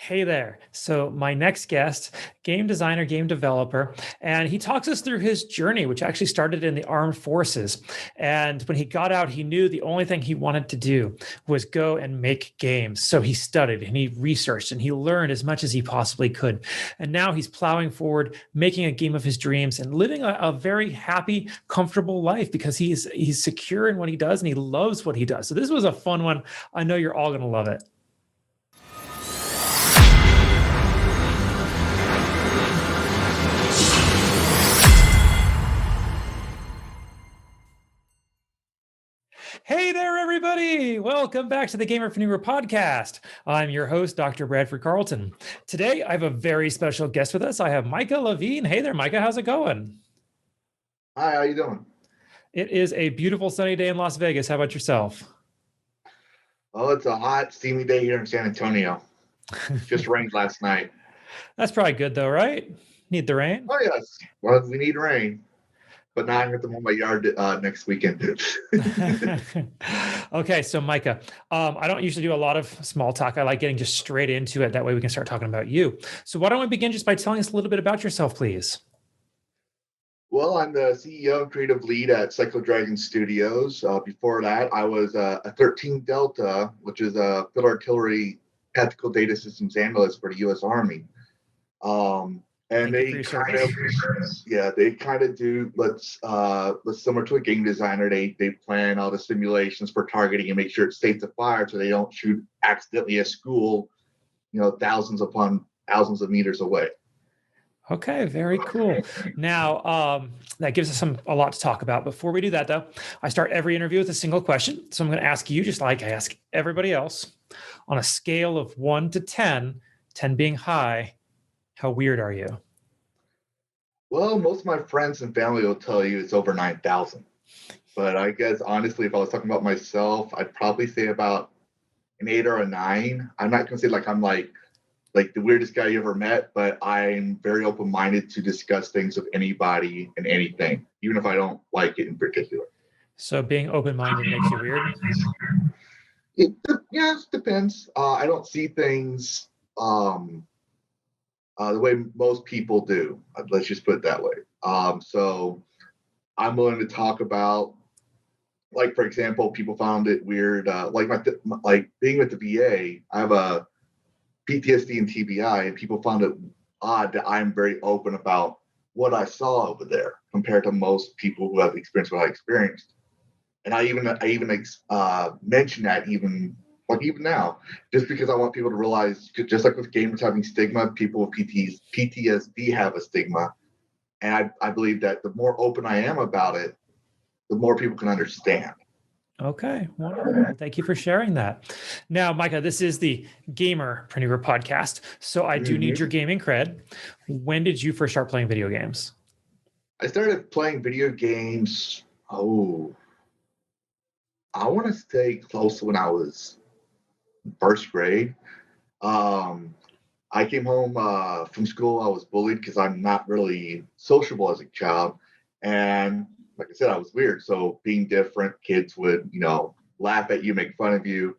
Hey there. So, my next guest, game designer, game developer, and he talks us through his journey, which actually started in the armed forces. And when he got out, he knew the only thing he wanted to do was go and make games. So, he studied and he researched and he learned as much as he possibly could. And now he's plowing forward, making a game of his dreams and living a very happy, comfortable life because he's secure in what he does and he loves what he does. So, this was a fun one. I know you're all going to love it. Hey there, everybody. Welcome back to the Gamerpreneur podcast. I'm your host, Dr. Bradford Carlton. Today, I have a very special guest with us. I have Micah Lavigne. Hey there, Micah. How's it going? Hi, how you doing? It is a beautiful sunny day in Las Vegas. How about yourself? Oh, it's a hot, steamy day here in San Antonio. Just rained last night. That's probably good, though, right? Need the rain? Oh, yes. Well, we need rain, but now I have to mow my yard next weekend. Okay, so Micah, I don't usually do a lot of small talk. I like getting just straight into it. That way we can start talking about you. So why don't we begin just by telling us a little bit about yourself, please? Well, I'm the CEO and creative lead at Cyclo Dragon Studios. Before that, I was a 13 Delta, which is a field artillery tactical data systems analyst for the U.S. Army. And Thank you for they your kind of, service. they kind of do let's similar to a game designer. They plan all the simulations for targeting and make sure it's safe to fire, so they don't shoot accidentally at school, thousands upon thousands of meters away. Okay, very cool. Now, that gives us a lot to talk about. Before we do that, though, I start every interview with a single question. So I'm going to ask you, just like I ask everybody else, on a scale of 1 to 10, 10 being high, how weird are you? Well, most of my friends and family will tell you it's over 9,000. But I guess honestly, if I was talking about myself, I'd probably say about an 8 or a 9. I'm not gonna say like I'm like the weirdest guy you ever met, but I'm very open-minded to discuss things with anybody and anything, even if I don't like it in particular. So being open-minded makes you weird? It depends. I don't see things the way most people do. Let's just put it that way. So I'm willing to talk about, like for example, people found it weird, like being with the VA. I have a PTSD and TBI, and people found it odd that I'm very open about what I saw over there compared to most people who have experienced what I experienced. And I even mention that even now, just because I want people to realize, just like with gamers having stigma, people with PTSD have a stigma, and I believe that the more open I am about it, the more people can understand. Okay, wonderful. Thank you for sharing that. Now, Micah, this is the Gamerpreneur podcast, so I do need Mhm. your gaming cred. When did you first start playing video games? I started playing video games. Oh, I want to say close to when I was in first grade. Um, I came home from school. I was bullied because I'm not really sociable as a child, and like I said, I was weird. So being different, kids would laugh at you, make fun of you,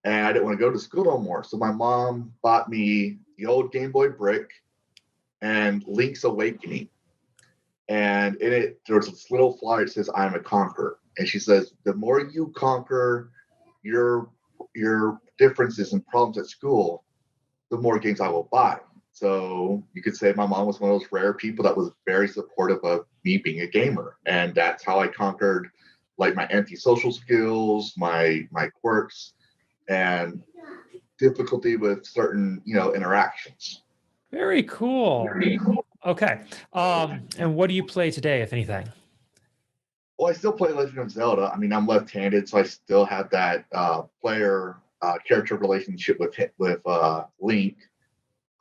and I didn't want to go to school no more. So my mom bought me the old Game Boy Brick and Link's Awakening, and in it there's this little flyer that says "I'm a conqueror," and she says the more you conquer your differences and problems at school, the more games I will buy. So you could say my mom was one of those rare people that was very supportive of me being a gamer, and that's how I conquered like my antisocial skills, my quirks, and difficulty with certain interactions. Very cool. Okay. And what do you play today, if anything? Well, I still play Legend of Zelda. I mean, I'm left-handed, so I still have that player character relationship with Link.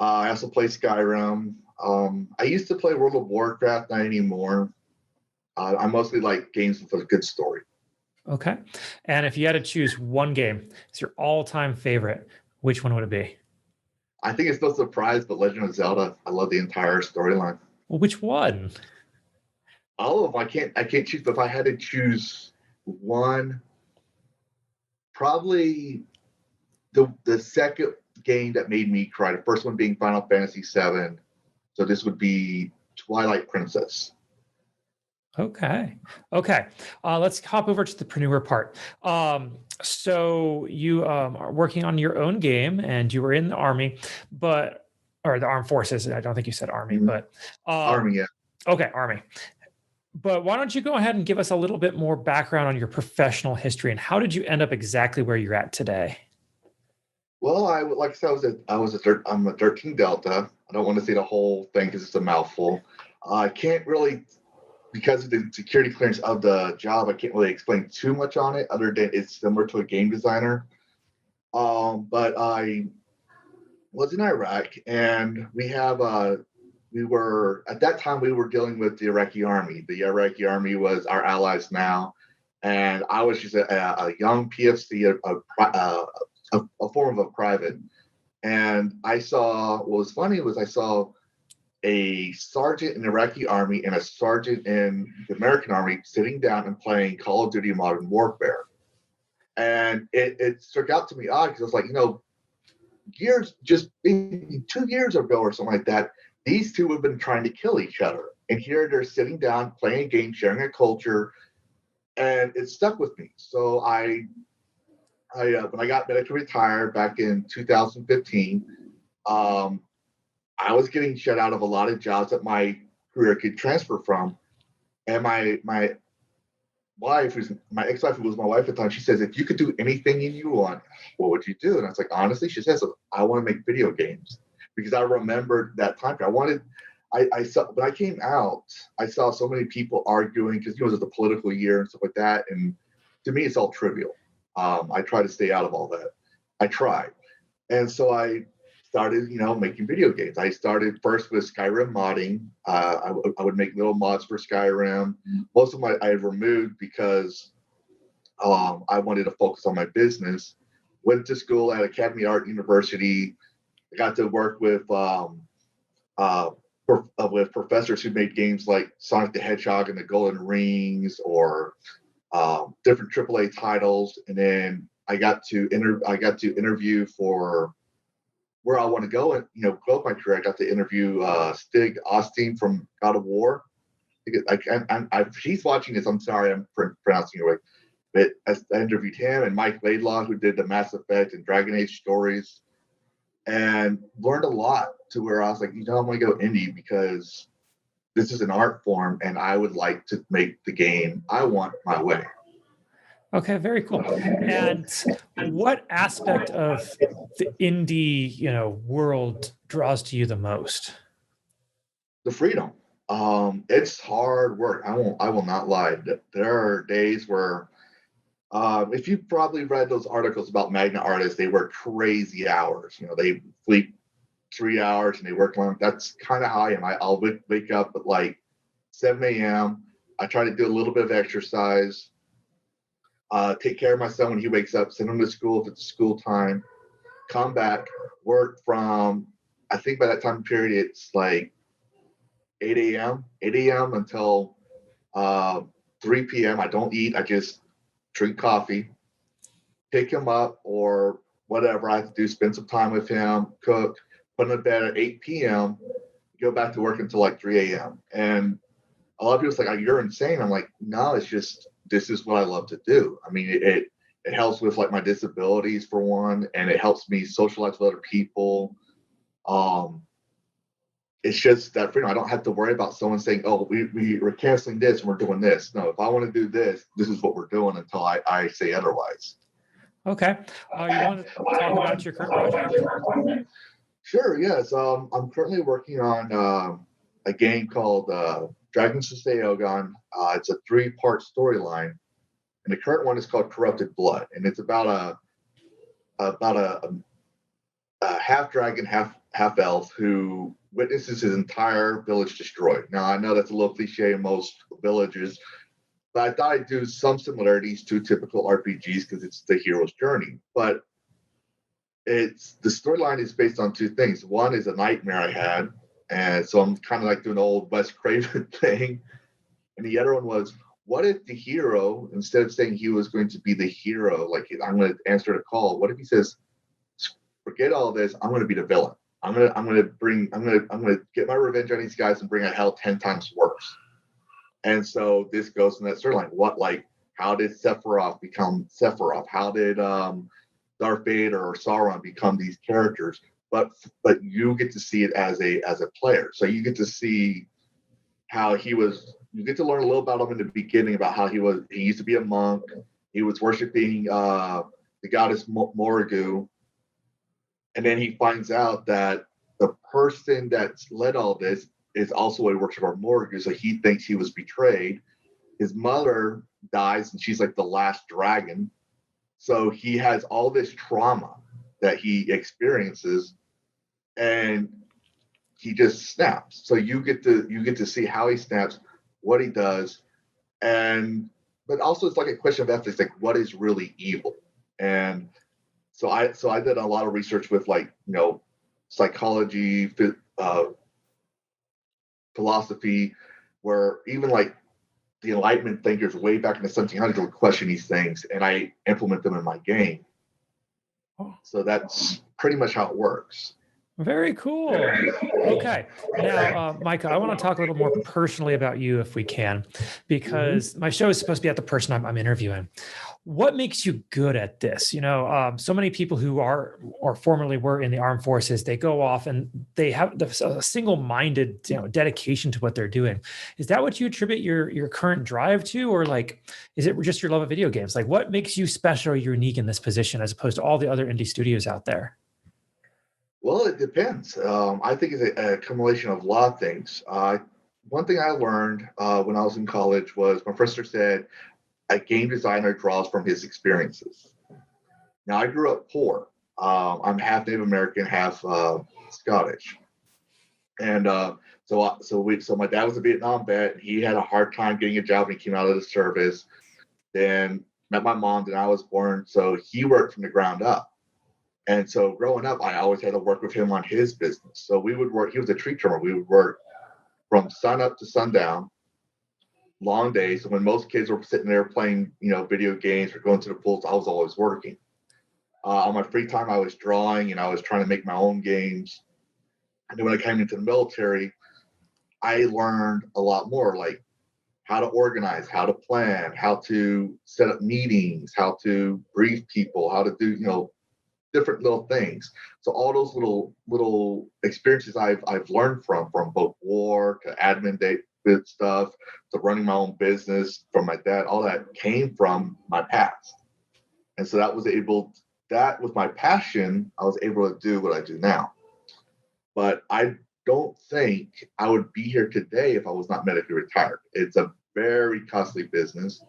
I also play Skyrim. I used to play World of Warcraft, not anymore. I mostly like games with a good story. Okay. And if you had to choose one game, it's your all-time favorite, which one would it be? I think it's no surprise, but Legend of Zelda. I love the entire storyline. Well, which one? All of them. I can't choose, but if I had to choose one, probably the game that made me cry. The first one being Final Fantasy VII. So this would be Twilight Princess. Okay. Okay. Let's hop over to the preneur part. So you are working on your own game and you were in the army, or the armed forces. I don't think you said army, but Army, yeah. okay, army. But why don't you go ahead and give us a little bit more background on your professional history and how did you end up exactly where you're at today? Well, like I said, I'm a 13 Delta. I don't want to say the whole thing because it's a mouthful. I can't really, because of the security clearance of the job, I can't really explain too much on it other than it's similar to a game designer. But I was in Iraq, and we were at that time we were dealing with the Iraqi army. The Iraqi army was our allies now, and I was just a young PFC, a form of a private. And I saw what was funny was I saw a sergeant in the Iraqi army and a sergeant in the American army sitting down and playing Call of Duty Modern Warfare. And it struck out to me odd because I was like, years, just maybe 2 years ago or something like that, these two have been trying to kill each other. And here they're sitting down, playing a game, sharing a culture, and it stuck with me. So when I got medically retired back in 2015, I was getting shut out of a lot of jobs that my career could transfer from. And my wife, my ex-wife, who was my wife at the time, she says, if you could do anything you want, what would you do? And I was like, honestly, she says, I want to make video games. Because I remembered that time. I saw, when I came out, I saw so many people arguing because, it was a political year and stuff like that. And to me, it's all trivial. I try to stay out of all that. I tried. And so I started, making video games. I started first with Skyrim modding. I would make little mods for Skyrim. Most of I had removed because I wanted to focus on my business. Went to school at Academy Art University. I got to work with professors who made games like Sonic the Hedgehog and the Golden Rings, or different AAA titles. And then I got to interview for where I want to go and grow my career. I got to interview Stig Austin from God of War. He's watching this. I'm sorry, I'm pronouncing it right. But I interviewed him and Mike Laidlaw, who did the Mass Effect and Dragon Age stories, and learned a lot to where I was like, I'm going to go indie because this is an art form and I would like to make the game I want my way. Okay, very cool. And what aspect of the indie, world draws to you the most? The freedom. It's hard work. I will not lie. There are days where if you probably read those articles about Magna artists, they work crazy hours. They sleep 3 hours and they work long. That's kind of how I am. I'll wake up at like 7 a.m. I try to do a little bit of exercise, take care of my son when he wakes up, send him to school if it's school time, come back, work from, I think by that time period, it's like 8 a.m. until 3 p.m. I don't eat. I just drink coffee, pick him up or whatever I have to do, spend some time with him, cook, put him to bed at 8 p.m., go back to work until like 3 a.m. And a lot of people's like, you're insane. I'm like, no, it's just, this is what I love to do. I mean, it helps with like my disabilities for one, and it helps me socialize with other people. It's just that freedom. I don't have to worry about someone saying, oh, we're canceling this and we're doing this. No, if I want to do this, this is what we're doing until I say otherwise. Okay. You want to talk about your current project? Sure, yes. I'm currently working on a game called Dragons of Seogon. It's a 3-part storyline, and the current one is called Corrupted Blood, and it's about a half dragon, half elf who witnesses his entire village destroyed. Now, I know that's a little cliche in most villages, but I thought I'd do some similarities to typical RPGs because it's the hero's journey. But the storyline is based on 2 things. One is a nightmare I had, and so I'm kind of like doing the old Wes Craven thing. And the other one was, what if the hero, instead of saying he was going to be the hero, like I'm going to answer the call, what if he says, forget all this. I'm going to be the villain. I'm going to get my revenge on these guys and bring a hell 10 times worse. And so this goes in that storyline. How did Sephiroth become Sephiroth? How did Darth Vader or Sauron become these characters? But you get to see it as a player. So you get to see how he was. You get to learn a little about him in the beginning, about how he used to be a monk. He was worshiping the goddess Morrigu. And then he finds out that the person that's led all this is also a worshiper of Morrigu. So he thinks he was betrayed. His mother dies, and she's like the last dragon. So he has all this trauma that he experiences, and he just snaps. So you get to see how he snaps, what he does, but also it's like a question of ethics, like what is really evil. And so I did a lot of research with psychology, philosophy, where even like the Enlightenment thinkers way back in the 1700s would question these things, and I implement them in my game. So that's pretty much how it works. Very cool. Okay. Now, Micah, I want to talk a little more personally about you if we can, because my show is supposed to be at the person I'm interviewing. What makes you good at this? So many people who are or formerly were in the armed forces, they go off and they have a single-minded, dedication to what they're doing. Is that what you attribute your current drive to, or like, is it just your love of video games? Like, what makes you special or unique in this position as opposed to all the other indie studios out there? Well, it depends. I think it's a accumulation of a lot of things. One thing I learned when I was in college was my professor said a game designer draws from his experiences. Now, I grew up poor. I'm half Native American, half Scottish, and so my dad was a Vietnam vet. He had a hard time getting a job when he came out of the service. Then met my mom, then I was born. So he worked from the ground up. And so growing up, I always had to work with him on his business. So we would work, he was a tree trimmer. We would work from sun up to sundown, long days. And when most kids were sitting there playing, video games or going to the pools, I was always working. On my free time, I was drawing and I was trying to make my own games. And then when I came into the military, I learned a lot more, like how to organize, how to plan, how to set up meetings, how to brief people, how to do, different little things. So all those little experiences I've learned from both war to admin day stuff to running my own business from my dad, all that came from my past. And so that was my passion. I was able to do what I do now. But I don't think I would be here today if I was not medically retired. It's a very costly business.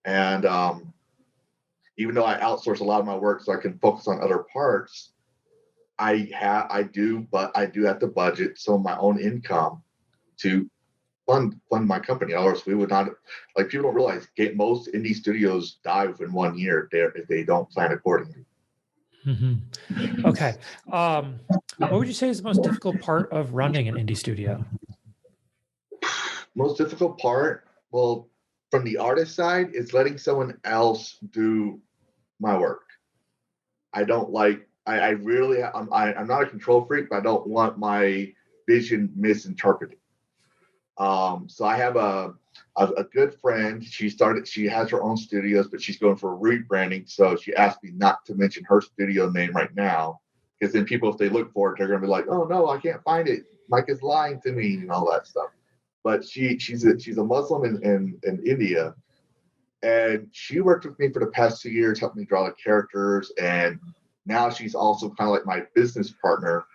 And even though I outsource a lot of my work so I can focus on other parts, I do have to budget some of my own income to fund my company. Otherwise, we would not, like, people don't realize most indie studios die within 1 year if they don't plan accordingly. Mm-hmm. Okay. What would you say is the most difficult part of running an indie studio? Most difficult part, well, from the artist side, is letting someone else do my work. I don't like. I'm not a control freak, but I don't want my vision misinterpreted. So I have a good friend. She has her own studios, but she's going for rebranding. So she asked me not to mention her studio name right now, because then people, if they look for it, they're going to be like, "Oh no, I can't find it. Mike is lying to me," and all that stuff. But she's a Muslim in India, and she worked with me for the past 2 years, helped me draw the characters, and now she's also kind of like my business partner,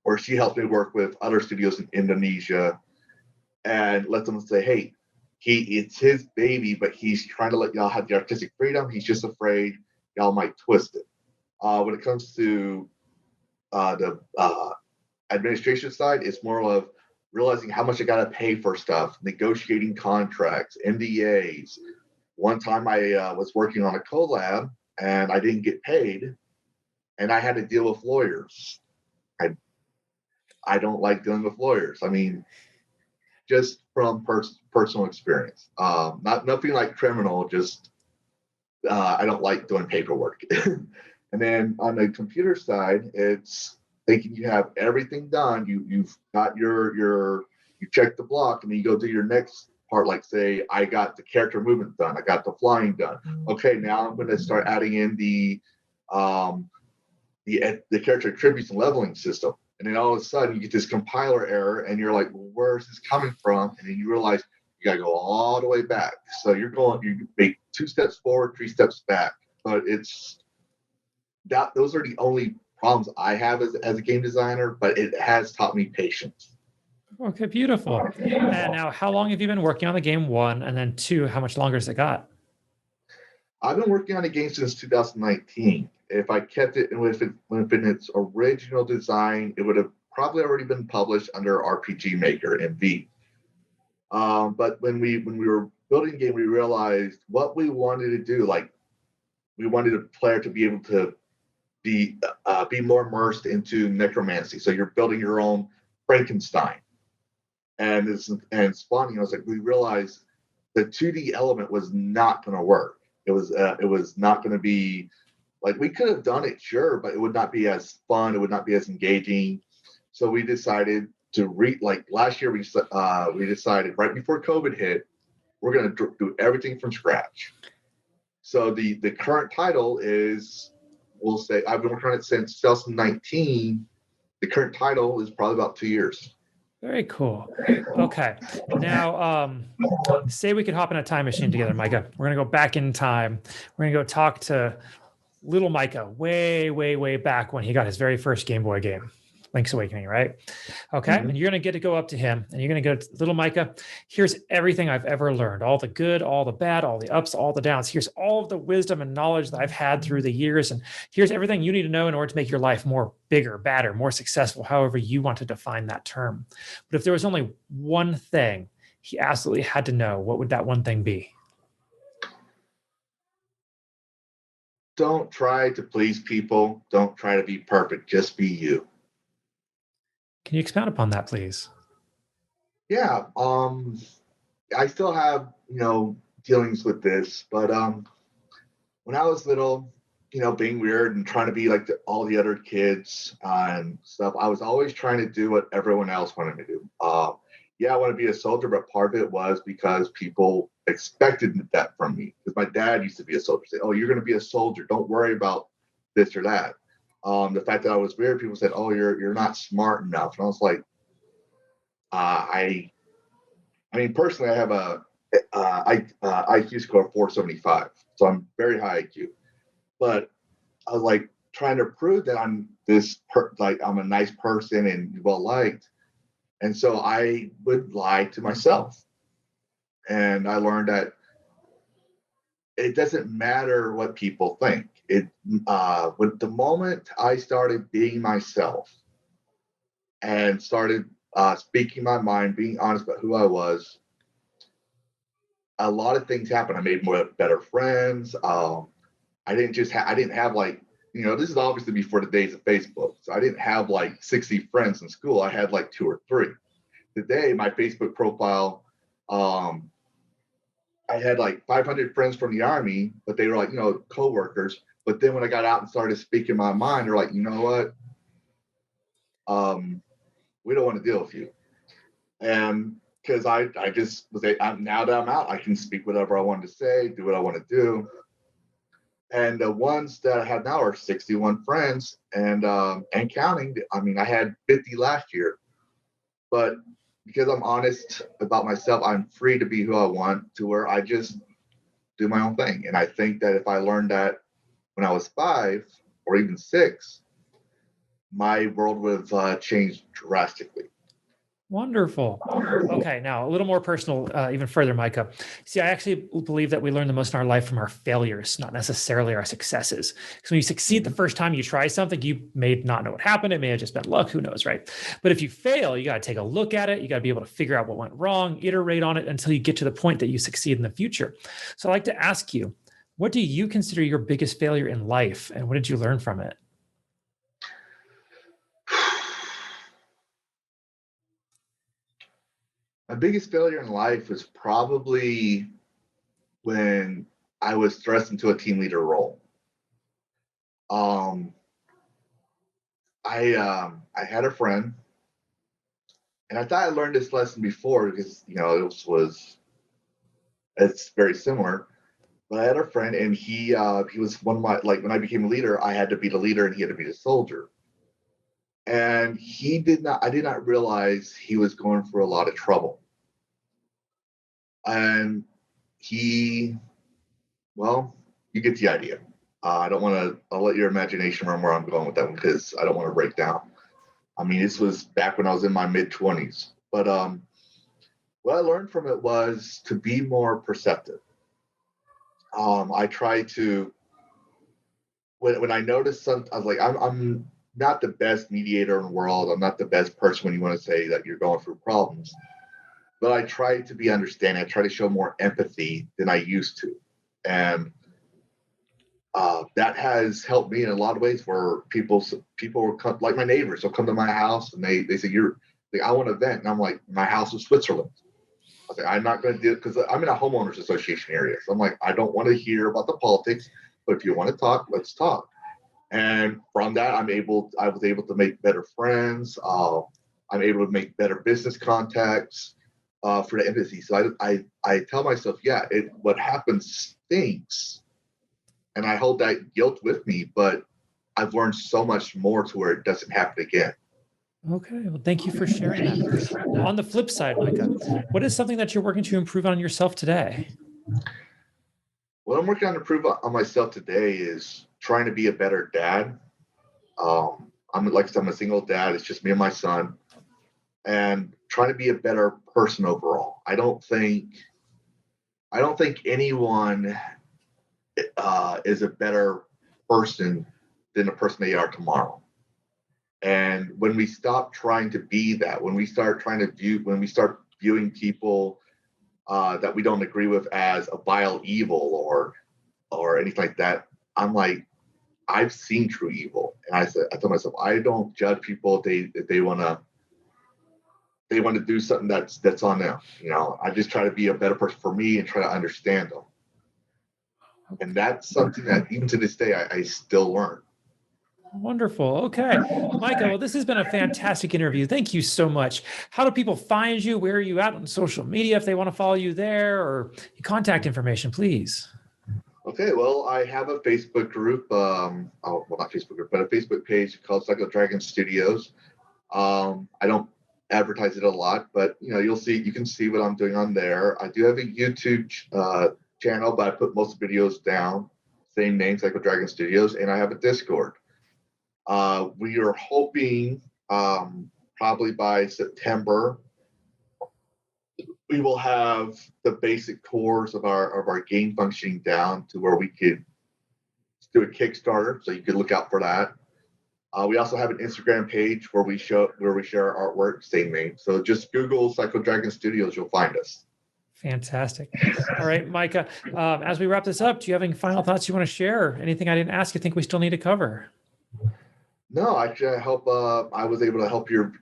where she helps me work with other studios in Indonesia and let them say, "Hey, it's his baby, but he's trying to let y'all have the artistic freedom. He's just afraid y'all might twist it." When it comes to the administration side, it's more of realizing how much I got to pay for stuff, negotiating contracts, NDAs. One time I was working on a collab and I didn't get paid, and I had to deal with lawyers. I don't like dealing with lawyers. I mean, just from personal experience, nothing like criminal. Just I don't like doing paperwork. And then on the computer side, it's thinking you have everything done. You've got you check the block, and then you go do your next part. Like say, I got the character movement done. I got the flying done. Okay, now I'm going to start adding in um, the character attributes and leveling system. And then all of a sudden you get this compiler error, and you're like, well, where's this coming from? And then you realize you got to go all the way back. So you make 2 steps forward, 3 steps back. But it's that those are the only problems I have as a game designer. But it has taught me patience. Okay, beautiful. And now, how long have you been working on the game? One, and then two, how much longer has it got? I've been working on the game since 2019. If I kept it in its original design, it would have probably already been published under RPG Maker and V. But when we were building the game, we realized what we wanted to do. Like we wanted a player to be able to be more immersed into necromancy. So you're building your own Frankenstein, and spawning. I was like, we realized the 2D element was not going to work. It was not going to be like we could have done it, sure, but it would not be as fun. It would not be as engaging. So we decided to like last year. We decided right before COVID hit, we're going to do everything from scratch. So the current title is, we'll say, I've been working on it since 2019. The current title is probably about 2 years. Very cool. Okay. Now, say we could hop in a time machine together, Micah. We're going to go back in time. We're going to go talk to little Micah way, way, way back when he got his very first Game Boy game, Link's Awakening, right? Okay. And you're going to get to go up to him and you're going to go, little Micah, here's everything I've ever learned, all the good, all the bad, all the ups, all the downs. Here's all of the wisdom and knowledge that I've had through the years. And here's everything you need to know in order to make your life more bigger, badder, more successful, however you want to define that term. But if there was only one thing he absolutely had to know, what would that one thing be? Don't try to please people. Don't try to be perfect. Just be you. Can you expound upon that, please? Yeah. I still have, dealings with this, but when I was little, being weird and trying to be like all the other kids and stuff, I was always trying to do what everyone else wanted me to do. Yeah, I want to be a soldier, but part of it was because people expected that from me. Because my dad used to be a soldier. Say, "Oh, you're going to be a soldier. Don't worry about this or that." The fact that I was weird, people said, "Oh, you're not smart enough," and I was like, I mean, personally, I have a IQ score of 475, so I'm very high IQ. But I was like trying to prove that I'm a nice person and well liked, and so I would lie to myself. And I learned that it doesn't matter what people think. With the moment I started being myself and started speaking my mind, being honest about who I was, a lot of things happened. I made better friends. I didn't have like, this is obviously before the days of Facebook. So I didn't have like 60 friends in school. I had like 2 or 3. Today, my Facebook profile, I had like 500 friends from the army, but they were like, coworkers. But then when I got out and started speaking my mind, they're like, you know what? We don't want to deal with you. And because I just was now that I'm out, I can speak whatever I wanted to say, do what I want to do. And the ones that I have now are 61 friends and counting. I mean, I had 50 last year, but because I'm honest about myself, I'm free to be who I want, to where I just do my own thing. And I think that if I learned that when I was 5 or even 6, my world would have changed drastically. Wonderful. Okay, now a little more personal, even further, Micah. See, I actually believe that we learn the most in our life from our failures, not necessarily our successes. Because when you succeed the first time you try something, you may not know what happened. It may have just been luck. Who knows, right? But if you fail, you got to take a look at it. You got to be able to figure out what went wrong, iterate on it until you get to the point that you succeed in the future. So I'd like to ask you, what do you consider your biggest failure in life, and what did you learn from it? My biggest failure in life was probably when I was thrust into a team leader role. Um, I had a friend, and I thought I learned this lesson before because it's very similar. But I had a friend, and he was one of my, like, when I became a leader, I had to be the leader, and he had to be the soldier. And I did not realize he was going through a lot of trouble. And he, well, you get the idea. I don't want to. I'll let your imagination run where I'm going with that one because I don't want to break down. I mean, this was back when I was in my mid-20s. But what I learned from it was to be more perceptive. I try to, when I noticed something, I was like, I'm not the best mediator in the world. I'm not the best person when you want to say that you're going through problems. But I try to be understanding. I try to show more empathy than I used to. And that has helped me in a lot of ways where people will come, like my neighbors will come to my house and they say, you're like, I want to vent. And I'm like, my house is Switzerland. I say, I'm not going to do it because I'm in a homeowners association area. So I'm like, I don't want to hear about the politics, but if you want to talk, let's talk. And from that, I was able to make better friends. I'm able to make better business contacts for the empathy. So I tell myself, yeah, what happens stinks. And I hold that guilt with me, but I've learned so much more to where it doesn't happen again. Okay. Well, thank you for sharing that. On the flip side, Micah, what is something that you're working to improve on yourself today? What I'm working on to improve on myself today is trying to be a better dad. I'm like I said, I'm a single dad. It's just me and my son, and trying to be a better person overall. I don't think anyone is a better person than the person they are tomorrow. And when we stop trying to be that, when we start viewing people that we don't agree with as a vile evil or anything like that, I'm like, I've seen true evil, and I tell myself, I don't judge people if they want to do something that's on them. I just try to be a better person for me and try to understand them. And that's something that even to this day I still learn. Wonderful. Okay. Micah, well, this has been a fantastic interview. Thank you so much. How do people find you? Where are you at on social media if they want to follow you there, or your contact information, please? Okay, well, I have a Facebook group, well, not Facebook group, but a Facebook page called Psycho Dragon Studios. I don't advertise it a lot, but you can see what I'm doing on there. I do have a YouTube channel, but I put most videos down, same name, Psycho Dragon Studios, and I have a Discord. We are hoping probably by September we will have the basic cores of our game functioning down to where we could do a Kickstarter, so you could look out for that. We also have an Instagram page where we share our artwork, same name. So just Google Psycho Dragon Studios, you'll find us. Fantastic. All right, Micah, as we wrap this up, do you have any final thoughts you want to share? Anything I didn't ask you think we still need to cover? No, actually, I hope I was able to help your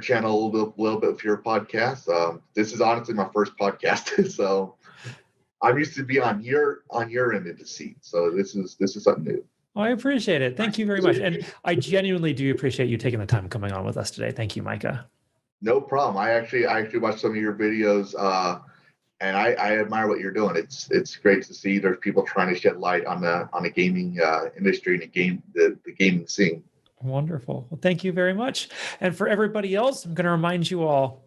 channel a little bit with your podcast. This is honestly my first podcast, so I'm used to be on your end of the seat. So this is something new. Oh, I appreciate it. Thank you very much. And I genuinely do appreciate you taking the time coming on with us today. Thank you, Micah. No problem. I actually watched some of your videos, and I admire what you're doing. It's great to see there's people trying to shed light on the gaming industry and the gaming scene. Wonderful. Well, thank you very much. And for everybody else, I'm going to remind you all,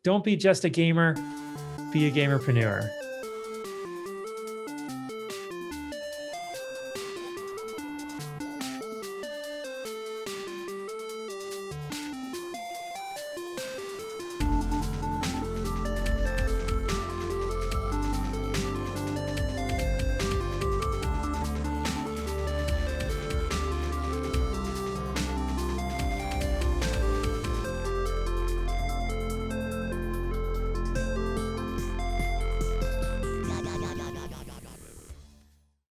don't be just a gamer, be a gamerpreneur.